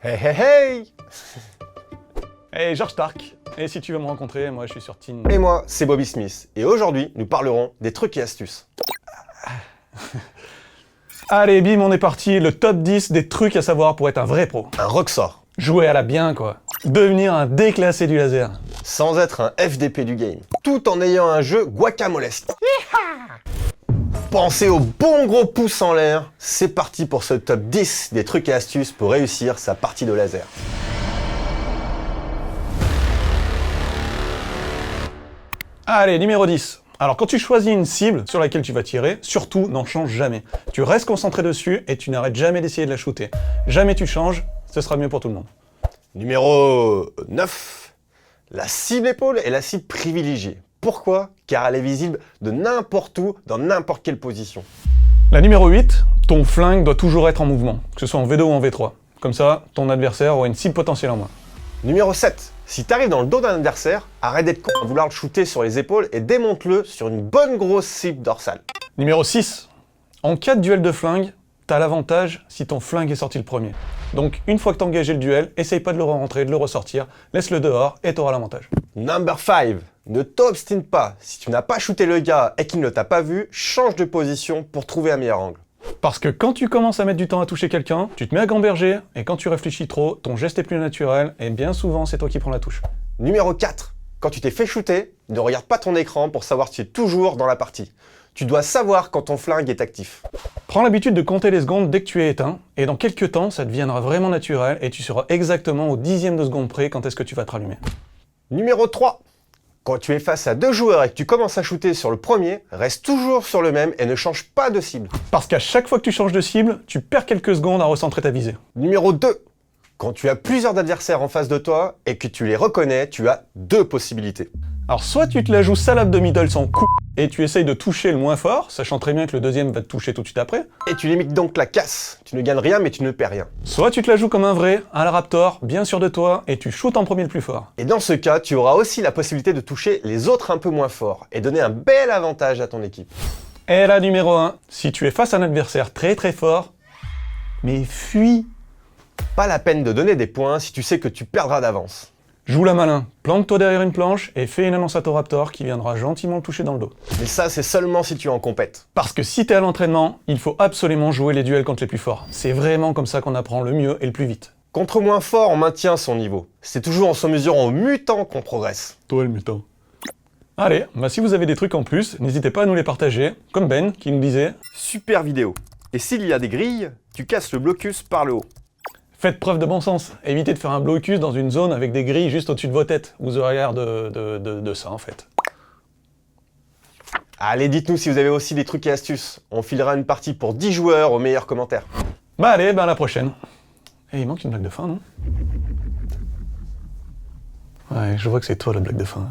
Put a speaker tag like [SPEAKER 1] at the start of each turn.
[SPEAKER 1] Hey hey hey!
[SPEAKER 2] Hey, George Stark. Et si tu veux me rencontrer, moi je suis sur Tinder.
[SPEAKER 1] Et moi, c'est Bobby Smith. Et aujourd'hui, nous parlerons des trucs et astuces.
[SPEAKER 2] Allez, bim, on est parti. Le top 10 des trucs à savoir pour être un vrai pro.
[SPEAKER 1] Un rockstar,
[SPEAKER 2] Jouer à la bien, quoi. Devenir un déclassé du laser.
[SPEAKER 1] sans être un FDP du game, tout en ayant un jeu guacamolesque. Pensez au bon gros pouce en l'air. C'est parti pour ce top 10 des trucs et astuces pour réussir sa partie de laser.
[SPEAKER 2] Allez, numéro 10. Alors quand tu choisis une cible sur laquelle tu vas tirer, surtout n'en change jamais. Tu restes concentré dessus et tu n'arrêtes jamais d'essayer de la shooter. Jamais tu changes, ce sera mieux pour tout le monde.
[SPEAKER 1] Numéro 9. La cible épaule est la cible privilégiée. Pourquoi? Car elle est visible de n'importe où, dans n'importe quelle position.
[SPEAKER 2] La numéro 8, ton flingue doit toujours être en mouvement, que ce soit en V2 ou en V3. Comme ça, ton adversaire aura une cible potentielle en moins.
[SPEAKER 1] Numéro 7. Si t'arrives dans le dos d'un adversaire, arrête d'être con à vouloir le shooter sur les épaules et démonte-le sur une bonne grosse cible dorsale.
[SPEAKER 2] Numéro 6. En cas de duel de flingue, t'as l'avantage si ton flingue est sorti le premier. Donc une fois que t'as engagé le duel, essaye pas de le re-rentrer, de le ressortir, laisse-le dehors et t'auras l'avantage.
[SPEAKER 1] Number 5. Ne t'obstine pas. Si tu n'as pas shooté le gars et qu'il ne t'a pas vu, change de position pour trouver un meilleur angle.
[SPEAKER 2] Parce que quand tu commences à mettre du temps à toucher quelqu'un, tu te mets à gamberger, et quand tu réfléchis trop, ton geste est plus naturel, et bien souvent c'est toi qui prends la touche.
[SPEAKER 1] Numéro 4. Quand tu t'es fait shooter, ne regarde pas ton écran pour savoir si tu es toujours dans la partie. Tu dois savoir quand ton flingue est actif.
[SPEAKER 2] Prends l'habitude de compter les secondes dès que tu es éteint, et dans quelques temps, ça deviendra vraiment naturel, et tu sauras exactement au dixième de seconde près quand est-ce que tu vas te rallumer.
[SPEAKER 1] Numéro 3. Quand tu es face à deux joueurs et que tu commences à shooter sur le premier, reste toujours sur le même et ne change pas de cible.
[SPEAKER 2] Parce qu'à chaque fois que tu changes de cible, tu perds quelques secondes à recentrer ta visée.
[SPEAKER 1] Numéro 2. Quand tu as plusieurs adversaires en face de toi et que tu les reconnais, tu as deux possibilités.
[SPEAKER 2] Alors soit tu te la joues salade de middle sans coup, et tu essayes de toucher le moins fort, sachant très bien que le deuxième va te toucher tout de suite après.
[SPEAKER 1] Et tu limites donc la casse. Tu ne gagnes rien mais tu ne perds rien.
[SPEAKER 2] Soit tu te la joues comme un vrai, à la Raptor, bien sûr de toi, et tu shootes en premier le plus fort.
[SPEAKER 1] Et dans ce cas, tu auras aussi la possibilité de toucher les autres un peu moins forts et donner un bel avantage à ton équipe.
[SPEAKER 2] Et la numéro 1, si tu es face à un adversaire très très fort, mais fuis.
[SPEAKER 1] Pas la peine de donner des points si tu sais que tu perdras d'avance.
[SPEAKER 2] Joue la malin, planque-toi derrière une planche et fais une annonce à ton Raptor qui viendra gentiment le toucher dans le dos.
[SPEAKER 1] Mais ça, c'est seulement si tu es en compète.
[SPEAKER 2] Parce que si t'es à l'entraînement, il faut absolument jouer les duels contre les plus forts. C'est vraiment comme ça qu'on apprend le mieux et le plus vite.
[SPEAKER 1] Contre moins fort, on maintient son niveau. C'est toujours en se mesurant au mutant qu'on progresse.
[SPEAKER 2] Toi le mutant. Allez, bah si vous avez des trucs en plus, n'hésitez pas à nous les partager, comme Ben qui nous disait «
[SPEAKER 1] Super vidéo. Et s'il y a des grilles, tu casses le blocus par le haut.
[SPEAKER 2] Faites preuve de bon sens, évitez de faire un blocus dans une zone avec des grilles juste au-dessus de vos têtes. Vous aurez l'air de ça en fait. »
[SPEAKER 1] Allez, dites-nous si vous avez aussi des trucs et astuces. On filera une partie pour 10 joueurs aux meilleurs commentaires.
[SPEAKER 2] Bah allez, bah à la prochaine. Et il manque une blague de fin, non? Ouais, je vois que c'est toi la blague de fin.